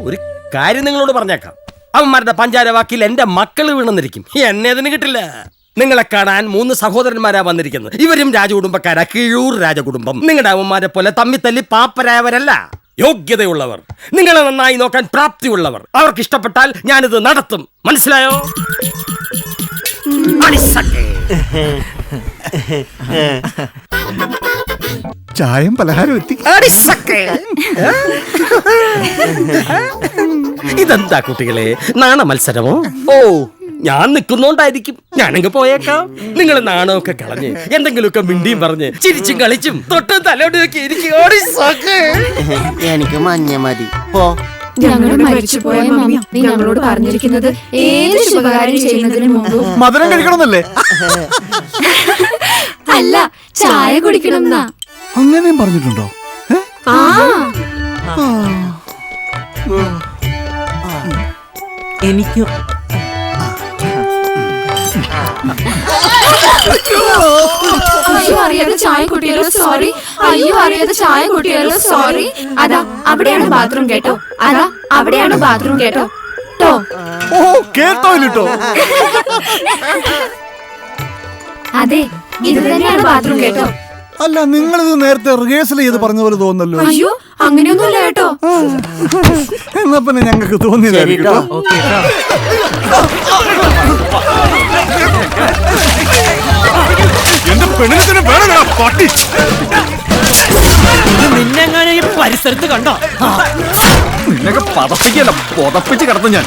ഒരു കാര്യം നിങ്ങളോട് പറഞ്ഞേക്കാം, അവന്മാരുടെ പഞ്ചാര വാക്കിൽ എന്റെ മക്കൾ വീണെന്നിരിക്കും. എന്നെ അതിന് കിട്ടില്ല. നിങ്ങളെ കാണാൻ 3 സഹോദരന്മാരാ വന്നിരിക്കുന്നത്. ഇവരും രാജകുടുംബക്കാരാ, കീഴൂർ രാജകുടുംബം. നിങ്ങളുടെ അവന്മാരെ പോലെ തമ്മിത്തല്ലി പാപ്പരായവരല്ല, യോഗ്യതയുള്ളവർ, നിങ്ങളെ നന്നായി നോക്കാൻ പ്രാപ്തിയുള്ളവർ. അവർക്ക് ഇഷ്ടപ്പെട്ടാൽ ഞാനിത് നടത്തും. മനസ്സിലായോ? ചായം പലഹാരം എത്തി. ഇതെന്താ കുട്ടികളെ, നാണ മത്സരമോ? ഓ, ഞാൻ നിൽക്കുന്നോണ്ടായിരിക്കും. ഞാനങ്ങ് പോയേക്കാം. നിങ്ങൾ നാണമൊക്കെ കളഞ്ഞ് എന്തെങ്കിലുമൊക്കെ മിണ്ടിയും പറഞ്ഞ് ചിരിച്ചും കളിച്ചും തൊട്ടും തലോടൊക്കെ ഇരിക്കും. എനിക്ക് മഞ്ഞ മതി. പോ. ഞങ്ങളുടെ മരിച്ചുപോയ മമ്മി ഞങ്ങളോട് പറഞ്ഞിരിക്കുന്നത് ഏത് ശുഭകാര്യം ചെയ്യുന്നതിന് മുമ്പ് മധുരം കഴിക്കണമെന്നല്ലേ? അല്ല, ചായ കുടിക്കണം എന്നാ. അങ്ങനെയും പറഞ്ഞിട്ടുണ്ടോ? എനിക്ക് അയ്യോ അറിയാതെ ചായ കുട്ടിയാലോ സോറി. അയ്യോ അറിയാതെ ചായ കുട്ടിയാലോ സോറി. അതാ അവിടെയാണ് ബാത്റൂം കേട്ടോ. അതാ അവിടെയാണ് ബാത്റൂം കേട്ടോ. കേട്ടോ? അതെ, ഇത് തന്നെയാണ് ബാത്റൂം കേട്ടോ. അല്ല, നിങ്ങളിത് നേരത്തെ റിഹേഴ്സൽ ചെയ്ത് പറഞ്ഞ പോലെ തോന്നല്ലോ. അയ്യോ അങ്ങനെയൊന്നുമില്ല കേട്ടോ. എന്നാ പിന്നെ ഞങ്ങൾക്ക് തോന്നിയതായിരിക്കും. എന്റെ പെണ്ണിനെ വേണം പട്ടി. നിന്നെങ്ങാനും ഈ പരിസരത്ത് കണ്ടോ? നിന്നൊക്കെ പതപ്പിക്കല്ല, പൊതപ്പിച്ച് കിടന്നു ഞാൻ.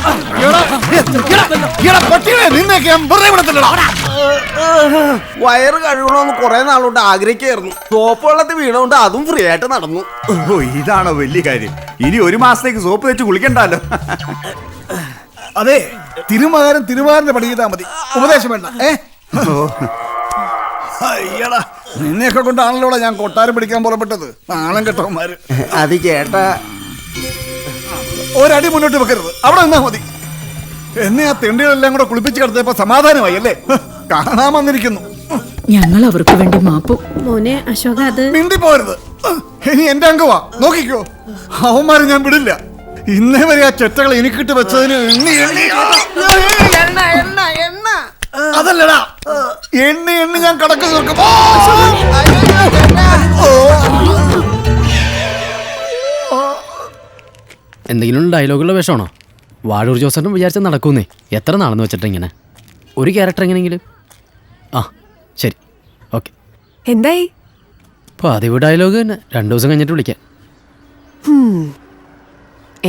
വയറ് കഴുകണമെന്ന് കുറെ നാളുകൊണ്ട് ആഗ്രഹിക്കായിരുന്നു. സോപ്പ് വെള്ളത്തിൽ വീണുകൊണ്ട് അതും ഫ്രീ ആയിട്ട് നടന്നു. ഓ, ഇതാണോ വലിയ കാര്യം? ഇനി 1 മാസത്തേക്ക് സോപ്പ് വെച്ച് കുളിക്കണ്ടല്ലോ. അതെ, തിരുമാരന്റെ പണി ചെയ്താൽ മതി, ഉപദേശം വേണ്ട. അയ്യടാ, നിന്നെയൊക്കെ കൊണ്ടാണല്ലോ ഞാൻ കൊട്ടാരം പിടിക്കാൻ പുറപ്പെട്ടത്. നാണം കെട്ടവന്മാര്. അത് ചേട്ടാ, ഒരടി മുന്നോട്ട് വെക്കരുത്, അവിടെ നിന്നാ മതി. എന്നെ ആ തെണ്ടികളെല്ലാം കൂടെ കുളിപ്പിച്ച് കിടത്തിയപ്പോ സമാധാനമായി അല്ലേ? കാണാൻ വന്നിരിക്കുന്നു. ഞങ്ങൾ അവർക്ക് വേണ്ടി മാപ്പു. മോനെ അശോക, അത് മിണ്ടി പോരുത്. ഇനി എന്റെ അംഗവാ, നോക്കിക്കോ. അവന്മാരെ ഞാൻ വിടില്ല. ഇന്നേ വരെ ആ ചെറ്റകളെ എനിക്കിട്ട് വെച്ചതിന് അതല്ലടാ, എണ്ണി ഞാൻ കടക്ക് നോക്കും. എന്തെങ്കിലും ഡയലോഗുള്ള വേഷമാണോ? വാഴൂർ ജോസഫും വിചാരിച്ചാൽ നടക്കുന്നേ. എത്ര നാളെന്ന് വെച്ചിട്ട് ഇങ്ങനെ ഒരു ക്യാരക്ടർ എങ്ങനെയെങ്കിലും. ആ ശരി, ഓക്കെ. എന്തായി? പതിവ് ഡയലോഗ് തന്നെ. 2 ദിവസം കഴിഞ്ഞിട്ട് വിളിക്കാം.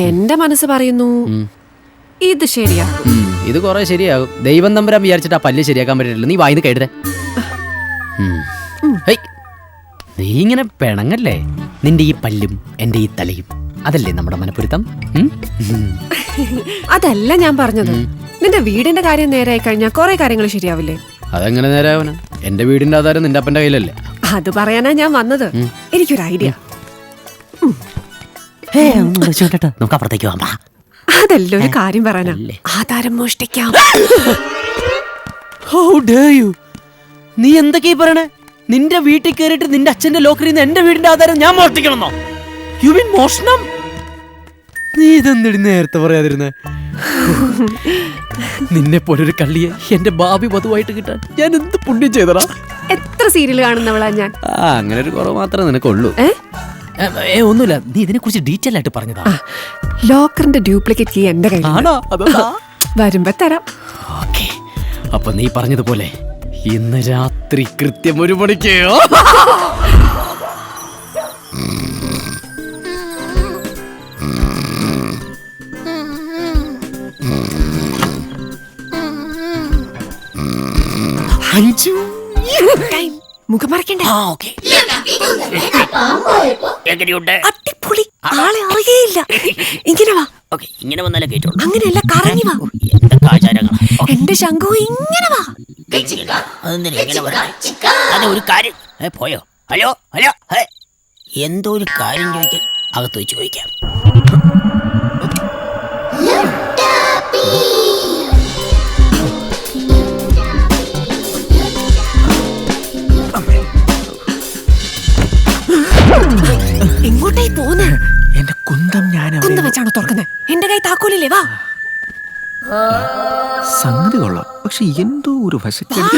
എന്റെ മനസ്സ് പറയുന്നു ഇത് ശരിയാ. ഇത് കുറെ ശരിയാകും. ദൈവം തമ്പുരാൻ വിചാരിച്ചിട്ട് ആ പല്ല് ശരിയാക്കാൻ പറ്റില്ല. നീ വായിന്ന് കേട്ടേ. നീ ഇങ്ങനെ പിണങ്ങല്ലേ. നിന്റെ ഈ പല്ലും എൻ്റെ ഈ തലയും അതല്ലേ നമ്മുടെ മനപ്പൊരുത്തം. അതല്ല ഞാൻ പറഞ്ഞത്. നിന്റെ വീടിന്റെ കാര്യം നേരായി കഴിഞ്ഞാൽ കുറെ കാര്യങ്ങൾ ശരിയാവില്ലേ? അതെങ്ങനെ നേരാവന? എന്റെ വീടിന്റെ ആധാരം നിന്റെ അപ്പന്റെ കയ്യിലല്ലേ? അത് പറയാനാ ഞാൻ വന്നത്. എനിക്കൊരു ഐഡിയ. നമുക്ക് അപ്പുറത്തേക്ക് പോകാം. അതല്ല ഒരു കാര്യം പറയാനാ. ആധാരം മോഷ്ടിക്കാം. നീ എന്തൊക്കെയാ പറയണേ? നിന്റെ വീട്ടിൽ കയറിയിട്ട് നിന്റെ അച്ഛന്റെ ലോക്കറിൽ നിന്ന് എന്റെ വീടിന്റെ ആധാരം ഞാൻ മോഷ്ടിക്കണമെന്നോ? യു മീൻ മോഷണം? നീ ഇതെന്തിടി നേരത്തെ പറയാതിരുന്നേ? നിന്നെ പോലൊരു കള്ളിയെ എന്റെ ഭാവി വധുവായിട്ട് കിട്ടാൻ ഞാൻ എന്ത് പുണ്യം ചെയ്തടാ. എത്ര സീരിയൽ കാണുന്നവളാ ഞാൻ. അങ്ങനെ ഒരു കുറവ് മാത്രമേ നിനക്കുള്ളൂ. ഒന്നുമില്ല, നീ ഇതിനെ കുറിച്ച് ഡീറ്റെയിൽ ആയിട്ട് പറഞ്ഞതാ. ലോക്കറിന്റെ ഡ്യൂപ്ലിക്കേറ്റ് കീ എന്റെ കയ്യിലാണോ? വരുമ്പോ തരാം. ഓക്കേ, അപ്പൊ നീ പറഞ്ഞതുപോലെ ഇന്ന് രാത്രി കൃത്യം 1 മണിക്ക്. മുഖം മറക്കണ്ടേ? അടിപൊളി. ആളെ അറിയേയില്ല. ഇങ്ങനെ വാ. ഇങ്ങനെ വന്നാലേ കേട്ടോളൂ. അങ്ങനെയല്ല, കറങ്ങി വാ. എന്റെ ശംഖു ഇങ്ങനെ വാ. ഒരു കാര്യം പോയോ? ഹലോ ഹലോ, എന്തോ ഒരു കാര്യം ചോദിക്കാൻ അകത്ത് വെച്ച് ചോദിക്കാം. എങ്ങോട്ടായി പോന്നെ? എന്റെ കുന്തം ഞാൻ കുന്തം വെച്ചാണോ വെച്ചിട്ടാണോ തുറക്കുന്നത്? എന്റെ കൈ താക്കോലില്ലേ? വാ. സംഗതി കൊള്ളാം, പക്ഷെ എന്തോ ഒരു വശക്കേട്.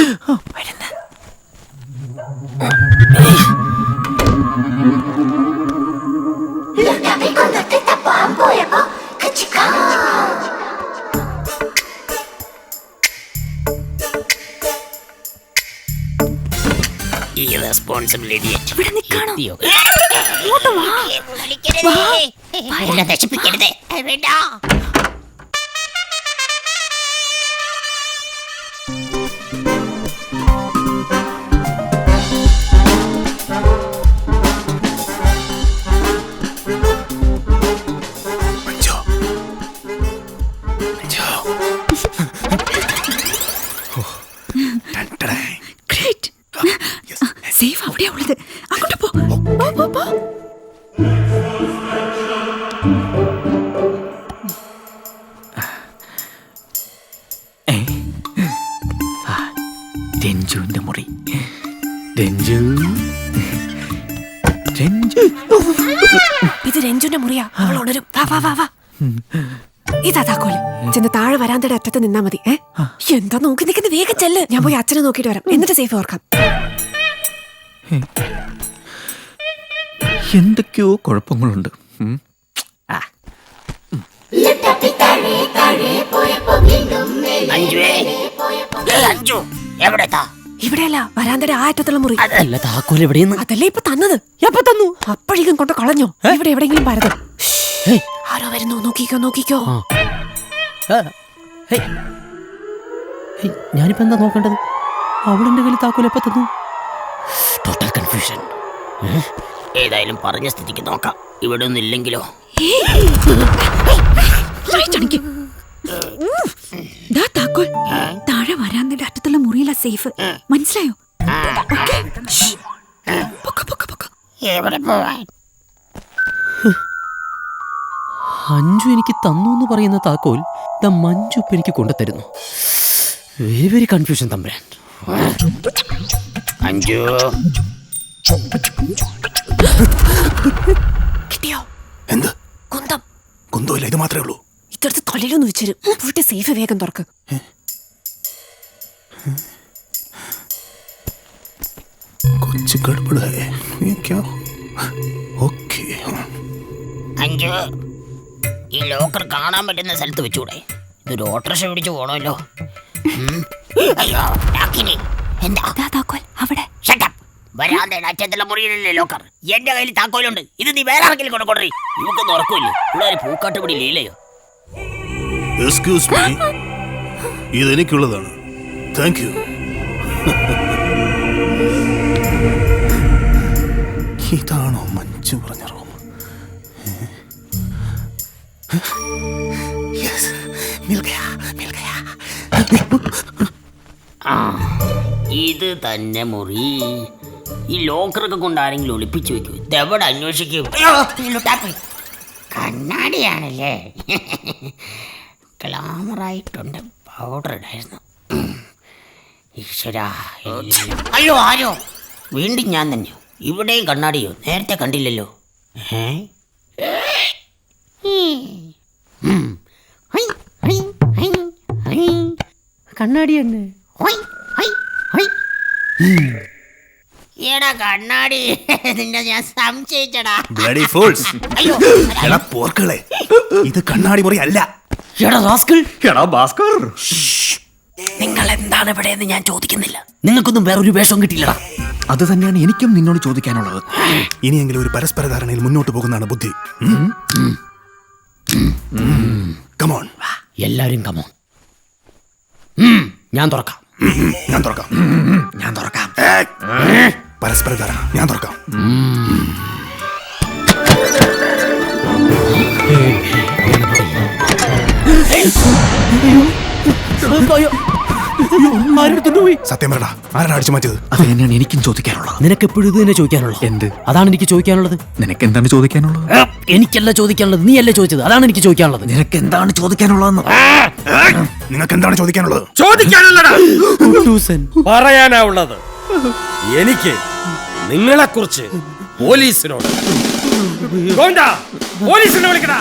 നശിപ്പിക്കരുത്. വേണ്ട. സേഫ് അവിടെയാ ഉള്ളത്. അങ്ങോട്ട് പോ. പോ, പോ, പോ. രഞ്ജുവിന്റെ മുറി. രഞ്ജു, ഇത് രഞ്ജുന്റെ മുറിയാ. അവൾ ഉണരും. വാ വാ വാ വാ. ഇതാ താക്കോല്. ചെന്ന് താഴെ വരാന്തയുടെ അറ്റത്ത് നിന്നാ മതി. എന്താ നോക്കി നിൽക്കുന്ന? വേഗം ചെല്ല്. ഞാൻ പോയി അച്ഛനെ നോക്കിയിട്ട് വരാം, എന്നിട്ട് സേഫ് ഓർക്കാം. എന്തൊക്കെയോ കുഴപ്പങ്ങളുണ്ട്. അഞ്ചു എവിടെത്താ? ഇവിടെയല്ല, വരാന്തയുടെ ആ അറ്റത്തുള്ള മുറി. അതല്ല താക്കോൽ എവിടെയെന്ന്? അതല്ലേ ഇപ്പൊ തന്നത്. എപ്പോ തന്നു? അപ്പോഴേക്കും കൊണ്ട് കളഞ്ഞോ? ഇവിടെ എവിടെയെങ്കിലും പരതും. ഹേയ്. ആരോ വരുന്നു, നോക്കിക്കോ നോക്കിക്കോ. ഞാനിപ്പോ എന്താ നോക്കേണ്ടത്? അവളെന്റെ കയ്യിൽ താക്കോൽ എപ്പോ തന്നു? Total confusion. ഏതായാലും പറഞ്ഞ സ്ഥിതിക്ക് നോക്കാം. ഇവിടെ ഒന്നും ഇല്ലെങ്കിലോ? താക്കോൽ താഴെ വരാന്തയുടെ അറ്റത്തുള്ള മുറിയില സേഫ്. മനസ്സിലായോ? എവിടെ പോവാൻ? അഞ്ചു എനിക്ക് തന്നു എന്ന് പറയുന്ന താക്കോൽ മഞ്ജു ഇപ്പൊ എനിക്ക് കൊണ്ടുതരുന്നു. വെരി വെരി കൺഫ്യൂഷൻ തമ്പുരാൻ. അഞ്ചു കിട്ടിയോ? എന്ത് കുന്തം? കുന്തമില്ല, ഇത് മാത്രമേ ഉള്ളൂ. ഇതെടുത്ത് തൊലയിലൊന്ന് വെച്ചിരും. പോയിട്ട് സേഫ് വേഗം തുറക്ക്. കുछ गड़बड़ है ये क्या? ओके. അഞ്ചു, ഈ ലോക്കർ കാണാൻ പറ്റുന്ന സ്ഥലത്ത് വെച്ചൂടെ? ഇതൊരു ഓട്ടോറിക്ഷ പിടിച്ചു പോണല്ലോ. അയ്യോ ഡാക്കിനി, എന്താ? താക്കോൽ അവിടെ. വരാന്തയുടെ അറ്റത്തുള്ള മുറിയിലല്ലേ ലോക്കർ? എന്റെ കയ്യിൽ താക്കോലുണ്ട്. ഇത് നീ വേറെ ആർക്കെങ്കിലും കൊണ്ട് കൊടുറി. ഇവക്കൊന്നും ഉറക്കില്ലേ? ഇവിടെ ഒരു പൂക്കാട്ട് പിടിയില്ലയോ? എക്സ്ക്യൂസ് മീ, ഇതെനിക്കുള്ളതാണ്. Thank you. ഇതാണോ മഞ്ജു പറഞ്ഞ റൂം? ഇത് തന്നെ മുറി. ഈ ലോക്കറൊക്കെ കൊണ്ട് ആരെങ്കിലും ഒളിപ്പിച്ചു വെക്കൂ. ഇതെവിടെ അന്വേഷിക്കും? കണ്ണാടിയാണല്ലേ. ഗ്ലാമറായിട്ടുണ്ട്. പൗഡർ ഇടായിരുന്നു. ഈശ്വരാ. അയ്യോ ആരോ? വീണ്ടും ഞാൻ തന്നെയോ? ഇവിടെയും കണ്ണാടിയോ? നേരത്തെ കണ്ടില്ലല്ലോ. കണ്ണാടി തന്നെ. എടാ കണ്ണാടി, നിന്നെ ഞാൻ സംശയിച്ചടാ. Bloody fools. അയ്യോ എടാ പോർക്കളെ, ഇത് കണ്ണാടി മുറി അല്ല. എടാ റാസ്കൽ. എടാ ഭാസ്കർ, നിങ്ങൾ എന്താണ് ഇവിടെ എന്ന് ഞാൻ ചോദിക്കുന്നില്ല. നിങ്ങൾക്കൊന്നും വേറൊരു വേഷവും കിട്ടില്ലടാ. അത് തന്നെയാണ് എനിക്കും നിന്നോട് ചോദിക്കാനുള്ളത്. ഇനിയെങ്കിലും ഒരു പരസ്പര ധാരണയിൽ മുന്നോട്ട് പോകുന്നതാണ് ബുദ്ധി. കമോൺ. എല്ലാരും കമോൺ. ഞാൻ തുറക്കാം. ഞാൻ തുറക്കാം. ഞാൻ തുറക്കാം. പരസ്പര ധാരണ. ഞാൻ തുറക്കാം. സത്യം പറടാ, ആരാണ് അടിച്ചു മാറ്റിയത്? അത് തന്നെയാണ് എനിക്കും ചോദിക്കാനുള്ളത്. നിനക്ക് എപ്പോഴും ഇത് തന്നെ ചോദിക്കാനുള്ളത്. എന്ത്? അതാണ് എനിക്ക് ചോദിക്കാനുള്ളത്. നിനക്ക് എന്താണ് ചോദിക്കാനുള്ളത്? എനിക്കല്ല ചോദിക്കാനുള്ളത്, നീയല്ലേ ചോദിച്ചത്. അതാണ് എനിക്ക് ചോദിക്കാനുള്ളത്. നിനക്ക് എന്താണ് ചോദിക്കാനുള്ളതെന്ന്? നിങ്ങൾക്ക് എന്താണ് ചോദിക്കാനുള്ളത്? ചോദിക്കാനുള്ളടാ, പറയാനാ ഉള്ളത്. എനിക്ക് നിങ്ങളെക്കുറിച്ച് പോലീസിനോട്. പോലീസിനെ വിളിക്കടാ.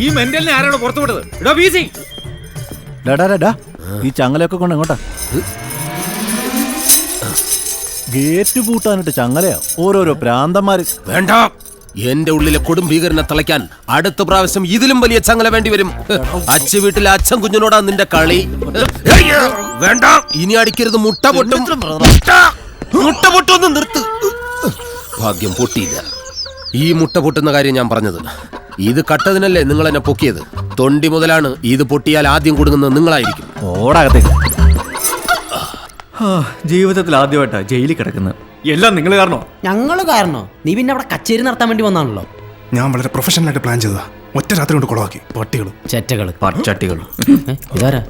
ഈ മെന്റലിനെ ആരാണ് പുറത്തു വിട്ടത്? ഇടോ ബീസി. ഈ ചങ്ങലയൊക്കെ കൊണ്ട് എങ്ങോട്ടാ? ഗേറ്റ് പൂട്ടാനിട്ട് ചങ്ങലയാ ഓരോരോ പ്രാന്തന്മാര്. വേണ്ട, എന്റെ ഉള്ളിലെ കൊടും ഭീകരനെ തളയ്ക്കാൻ അടുത്ത പ്രാവശ്യം ഇതിലും വലിയ ചങ്ങല വേണ്ടി വരും. അച്ഛ വീട്ടിലെ അച്ഛൻ കുഞ്ഞിനോടാ നിന്റെ കളി. വേണ്ട, ഇനി അടിക്കരുത്. മുട്ട പൊട്ടും. മുട്ട പൊട്ടൊന്ന് നിർത്ത്. ഭാഗ്യം പൊട്ടിയില്ല. ഈ മുട്ട പൊട്ടുന്ന കാര്യം ഞാൻ പറഞ്ഞത്. ഇത് കട്ടതിനല്ലേ നിങ്ങൾ എന്നെ പൊക്കിയത്? തൊണ്ടി മുതലാണ്. ഇത് പൊട്ടിയാൽ ആദ്യം കൊടുക്കുന്നത് നിങ്ങളായിരിക്കും. ഓടാകത്തേക്ക്. ജീവിതത്തിൽ ആദ്യമായിട്ടാ ജയിലിൽ കിടക്കുന്നത്. എല്ലാം നിങ്ങൾ കാരണോ? ഞങ്ങള് കാരണോ? നീ പിന്നെ അവിടെ കച്ചേരി നടത്താൻ വേണ്ടി വന്നാണല്ലോ. ഞാൻ വളരെ പ്രൊഫഷണൽ ആയിട്ട് പ്ലാൻ ചെയ്തതാ. ഒറ്റ രാത്രി കൊണ്ട് കുളവാക്കി. പട്ടികളും ചെറ്റകള്, പച്ചട്ടികളും. ഇതാരാ?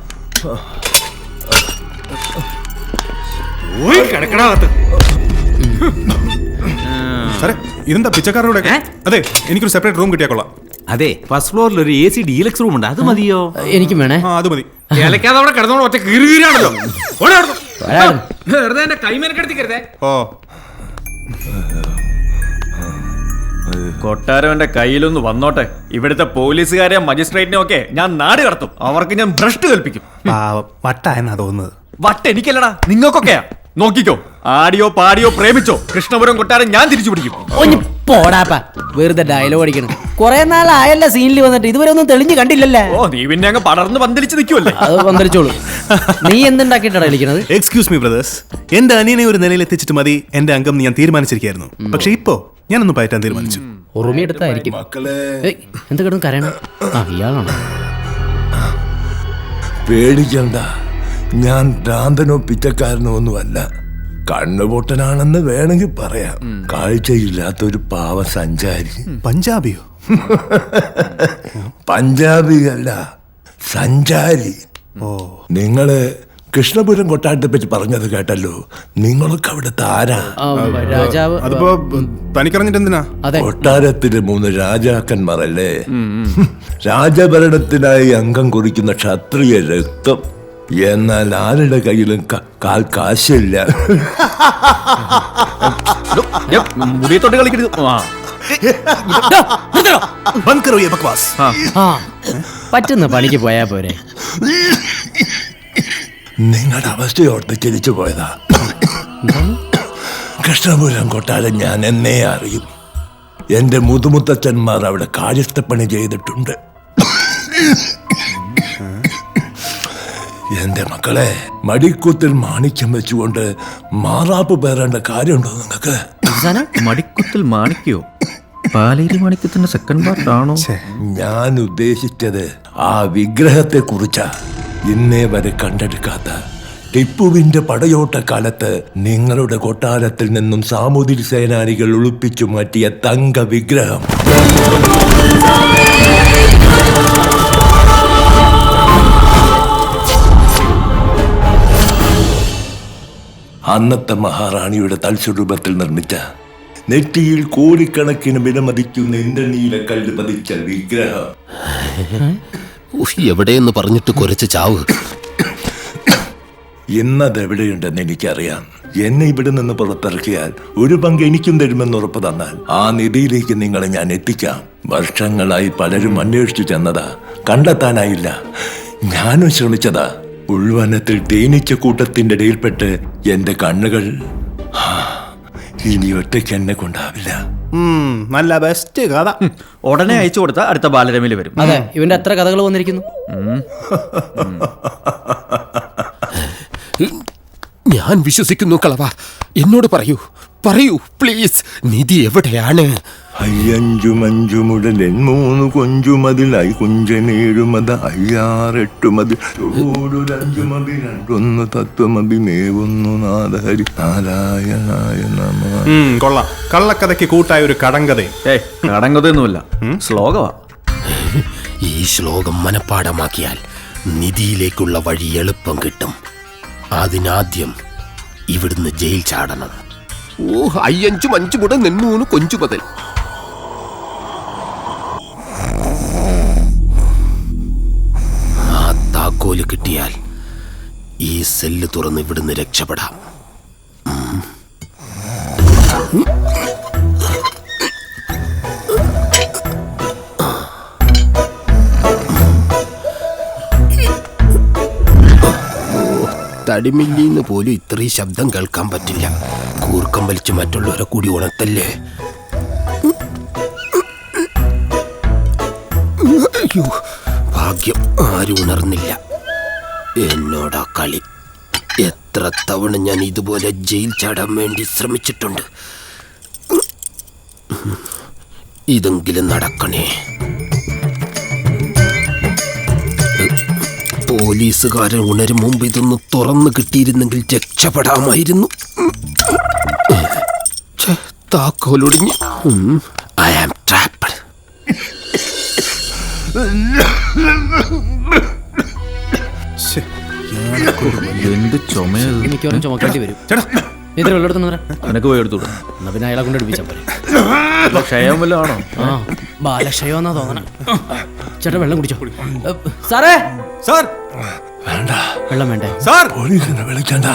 സാറേ, ഇതെന്താ പിച്ചക്കാരുടെ? അതെ, എനിക്കൊരു സെപ്പറേറ്റ് റൂം കിട്ടിയാ കൊള്ളാം. അതെ, ഫസ്റ്റ് ഫ്ലോറിൽ ഒരു AC ഡീലക്സ് റൂം ഉണ്ട്. അത് മതിയോ? എനിക്കും വേണേ. അത് മതി. ഇലക്കാതെ അവിടെ കിടന്നോളൂ. ഒറ്റ കീറുകീരാണല്ലോ. വെറുതെ എന്റെ കൈമേനക്കെടുത്തിക്കരുതേ. ഓ, കൊട്ടാരം എന്റെ കയ്യിലൊന്ന് വന്നോട്ടെ. ഇവിടുത്തെ പോലീസുകാരെ മജിസ്ട്രേറ്റിനെ ഒക്കെ ഞാൻ നാട് കടത്തും. അവർക്ക് ഞാൻ ഭ്രഷ്ട് കൽപ്പിക്കും. വട്ടായെന്നാ തോന്നുന്നത്. വട്ട് എനിക്കല്ലടാ, നിങ്ങൾക്കൊക്കെയാ. നോക്കിക്കോ, ആടിയോ പാടിയോ പ്രേമിച്ചോ കൃഷ്ണപുരം കൊട്ടാരം ഞാൻ തിരിച്ചു പിടിക്കും. പോടാപ്പ, വെറുതെ ഡയലോഗ് അടിക്കണം. കുറെ നാളായല്ല സീനിൽ വന്നിട്ട്, ഇതുവരെ ഒന്നും തെളിഞ്ഞു കണ്ടില്ലല്ലേ? ഓ, നീ പിന്നെ അങ്ങ് പടർന്ന് പന്തലിച്ച് നിൽക്കുമല്ലേ? അത് പന്തലിച്ചോളൂ. നീ എന്തുണ്ടാക്കിയിട്ടാണ് കളിക്കുന്നത്? എക്സ്ക്യൂസ് മീ ബ്രദേഴ്സ്, എന്റെ അനിയനെ ഒരു നിലയിൽ എത്തിച്ചിട്ട് മതി എന്റെ അംഗം ഞാൻ തീരുമാനിച്ചിരിക്കായിരുന്നു. പക്ഷെ ഇപ്പോ ഞാനൊന്ന് പയറ്റാൻ തീരുമാനിച്ചു. ഉറുമി എടുത്തായിരിക്കും. എന്ത് കിടന്ന് കരയണം? ഇയാളാണ്. പേടിക്കണ്ട, ഞാൻ ഭ്രാന്തനോ പിച്ചക്കാരനോ ഒന്നുമല്ല. കണ്ണുപൊട്ടനാണെന്ന് വേണമെങ്കിൽ പറയാം. കാഴ്ചയില്ലാത്തൊരു പാവ സഞ്ചാരി. പഞ്ചാബിയോ? പഞ്ചാബിയല്ല, സഞ്ചാരി. ഓ, നിങ്ങള് കൃഷ്ണപുരം കൊട്ടാരത്തെ പറ്റി പറഞ്ഞത് കേട്ടല്ലോ. നിങ്ങളൊക്കെ അവിടുത്തെ ആരാ? രാജാവ്. അതിപ്പോ തനിക്കറിഞ്ഞിട്ട് എന്തിനാ? കൊട്ടാരത്തില് 3 രാജാക്കന്മാരല്ലേ? രാജഭരണത്തിനായി അംഗം കുറിക്കുന്ന ക്ഷത്രിയ രക്തം. എന്നാൽ ആരുടെ കയ്യിലും കാൽ കാശില്ല. മുടിയത്തോട്ട് കളിക്കരുത്. പറ്റുന്ന പണിക്ക് പോയാ പോരെ. നിങ്ങളുടെ അവസ്ഥയോർത്ത് ചിരിച്ചു പോയതാ. കൃഷ്ണപുരം കൊട്ടാരം ഞാൻ എന്നേ അറിയും. എന്റെ മുതുമുത്തച്ഛന്മാർ അവിടെ കാര്യസ്ഥപ്പണി ചെയ്തിട്ടുണ്ട്. എന്റെ മക്കളെ, മടിക്കുത്തിൽ മാണിക്യം വെച്ചുകൊണ്ട് മാറാപ്പ് പേരേണ്ട കാര്യമുണ്ടോ നിങ്ങൾക്ക്? മടിക്കുത്തിൽ മാണിക്കോ? പാലേരി മാണിക്യത്തിന്റെ സെക്കൻഡ് പാർട്ടാണോ? ഞാൻ ഉദ്ദേശിച്ചത് ആ വിഗ്രഹത്തെ കുറിച്ചാ. ഇന്നേ വരെ കണ്ടെടുക്കാത്ത ടിപ്പുവിന്റെ പടയോട്ടക്കാലത്ത് നിങ്ങളുടെ കൊട്ടാരത്തിൽ നിന്നും സാമൂതിരി സേനാനികൾ ഒളിപ്പിച്ചു മാറ്റിയ തങ്ക വിഗ്രഹം. അന്നത്തെ മഹാറാണിയുടെ തൽസ്വരൂപത്തിൽ നിർമ്മിച്ച, നെറ്റിയിൽ കോടിക്കണക്കിന് വിലമതിക്കുന്ന ഇന്ദ്രനീല കല്ല് പതിച്ച വിഗ്രഹം. എവിടെയെന്ന് പറഞ്ഞിട്ട് കുരച്ച് ചാവ്. ഇന്നതെവിടെയുണ്ടെന്ന് എനിക്കറിയാം. എന്നെ ഇവിടെ നിന്ന് പുറത്തിറക്കിയാൽ ഒരു പങ്ക് എനിക്കും തരുമെന്ന് ഉറപ്പ് തന്നാൽ ആ നിധിയിലേക്ക് നിങ്ങളെ ഞാൻ എത്തിക്കാം. വർഷങ്ങളായി പലരും അന്വേഷിച്ചു ചെന്നതാ, കണ്ടെത്താനായില്ല. ഞാനും ശ്രമിച്ചതാ. ഉൾവനത്തിൽ തേനീച്ച കൂട്ടത്തിന്റെ ഇടയിൽപ്പെട്ട് എന്റെ കണ്ണുകൾ ഇനി ഒറ്റയ്ക്ക് എന്നെ കൊണ്ടാവില്ല. നല്ല ബെസ്റ്റ് കഥ. ഉടനെ അയച്ചു കൊടുത്ത അടുത്ത ബാലരമയിൽ വരും. അതെ, ഇവന്റെ എത്ര കഥകൾ വന്നിരിക്കുന്നു. ഞാൻ വിശ്വസിക്കുന്നു കളവ. എന്നോട് പറയൂ, പറയൂ പ്ലീസ്. നിധി എവിടെയാണ്? അയ്യഞ്ചുമഞ്ചുമുടൽ 3 കൊഞ്ചുമതിലായി കുഞ്ചനേഴുമത് 6 8 മതി 5 മതി 2 തത്വമതി മേവുന്നു നാദഹരി നാരായണായ നമഃ. കൊള്ളാം. കള്ളക്കഥയ്ക്ക് കൂട്ടായ ഒരു കടങ്കഥ. കടങ്കഥയൊന്നുമില്ല, ശ്ലോകമാ. ഈ ശ്ലോകം മനഃപ്പാടമാക്കിയാൽ നിധിയിലേക്കുള്ള വഴി എളുപ്പം കിട്ടും. അതിനാദ്യം ഇവിടുന്ന് ജയിൽ ചാടണം. ഓ, 5 5 മുതൽ 3 കൊഞ്ചു മുതൽ. ആ താക്കോല് കിട്ടിയാൽ ഈ സെല്ല് തുറന്ന് ഇവിടുന്ന് രക്ഷപ്പെടാം. തടിമില്ലിന്ന് പോലും ഇത്രയും ശബ്ദം കേൾക്കാൻ പറ്റില്ല. കൂർക്കം വലിച്ച് മറ്റുള്ളവരെ കൂടി ഉണർത്തല്ലേ. അയ്യോ, ഭാഗ്യം ആരും ഉണർന്നില്ല. എന്നോടാ കളി. എത്ര തവണ ഞാൻ ഇതുപോലെ ജയിൽ ചാടാൻ വേണ്ടി ശ്രമിച്ചിട്ടുണ്ട്. ഇതെങ്കിലും നടക്കണേ. പോലീസുകാരൻ ഉണരും മുമ്പ് ഇതൊന്ന് തുറന്നു കിട്ടിയിരുന്നെങ്കിൽ രക്ഷപ്പെടാമായിരുന്നു. താക്കോലൊടിഞ്ഞ്. I am trapped. എന്ത് ചുമയത്? മിക്കവാറും ചുമക്കേണ്ടി വരും. ഇത്ര വെള്ളം നിനക്ക് പോയി എടുത്തു. എന്നാ പിന്നെ അയാളെ കൊണ്ട് എടുപ്പിച്ചാൽ പോലെ. ക്ഷയം വല്ലതും ആണോ? ആ, ബാലക്ഷയോ എന്നാ തോന്നണേ. ചേട്ടാ വെള്ളം കുടിച്ചോ. സാറേ, സാർ വേണ്ട, വെള്ളം വേണ്ടേ? സാർ പോലീസിനെ വിളിക്കണ്ട.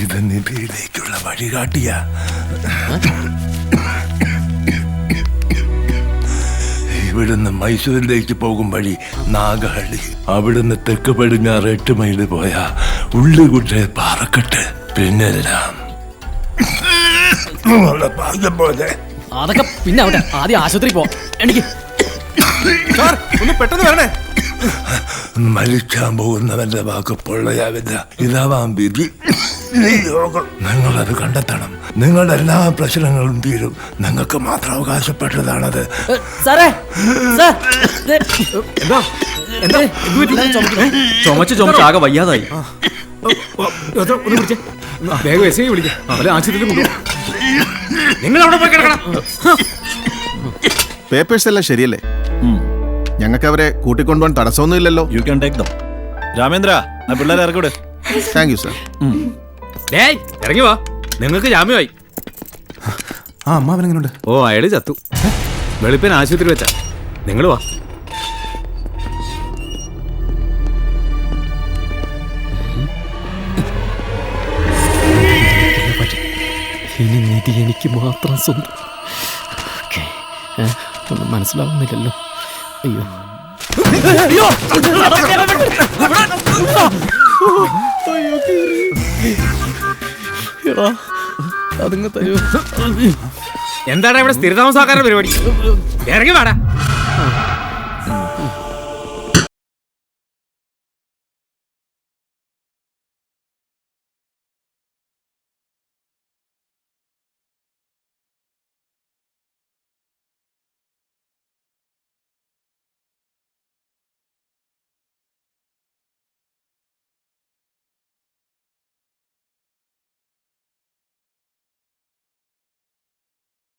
ഇത് നിധിയിലേക്കുള്ള വഴികാട്ടിയ. ഇവിടുന്ന് മൈസൂരിലേക്ക് പോകും വഴി നാഗഹള്ളി. അവിടുന്ന് തെക്ക് പടിഞ്ഞാറ് 8 മൈൽ പോയ ഉള്ളിക്കുട്ടെ പാറക്കെട്ട്. പിന്നെല്ലാം ഭാഗ്യം പോലെ. അതൊക്കെ പിന്നെ ആവട്ടെ, ആദ്യം ആശുപത്രി പോ. എനിക്ക് സാർ ഒന്ന് പെട്ടെന്ന് വരണേ. മരിക്കാൻ പോകുന്നവന്റെ വാക്ക് പൊള്ളയാവില്ല. ഇതാവാം വിധി. നിങ്ങളത് കണ്ടെത്തണം. നിങ്ങളുടെ എല്ലാ പ്രശ്നങ്ങളും തീരും. നിങ്ങൾക്ക് മാത്രം അവകാശപ്പെട്ടതാണത്. സാറേ, സാർ, ചുമച്ച് ആകെ വയ്യാതായി. വേഗം എസ് ഐ വിളിക്കാം. അവരെ ആശുപത്രിയിൽ കൊണ്ടുപോകും. നിങ്ങൾ അവിടെ പോയി കിടക്കണം. പേപ്പേഴ്സ് എല്ലാം ശരിയല്ലേ? ഞങ്ങൾക്ക് അവരെ കൂട്ടിക്കൊണ്ടുപോകാൻ തടസ്സമൊന്നുമില്ലല്ലോ. You can take them. Ramendra, ആ പിള്ളേരെ ഇറക്കൂടെ. Thank you sir. ഇറങ്ങി വാ, നിങ്ങൾക്ക് ജാമ്യമായി. ആ അമ്മാവനെങ്ങനുണ്ട്? ഓ, അയാള് ചത്തു. വെളുപ്പിന് ആശുപത്രി വെച്ചാ. നിങ്ങൾ വാ. ഇനി നിധി എനിക്ക് മാത്രം സ്വന്തം. ഒന്നും മനസ്സിലാവുന്നില്ലല്ലോ. അയ്യോ, അതിങ്ങ് തരൂ. എന്താണ് ഇവിടെ സ്ഥിരതാമസക്കാരുടെ പരിപാടി? ഇറങ്ങി വാടാ.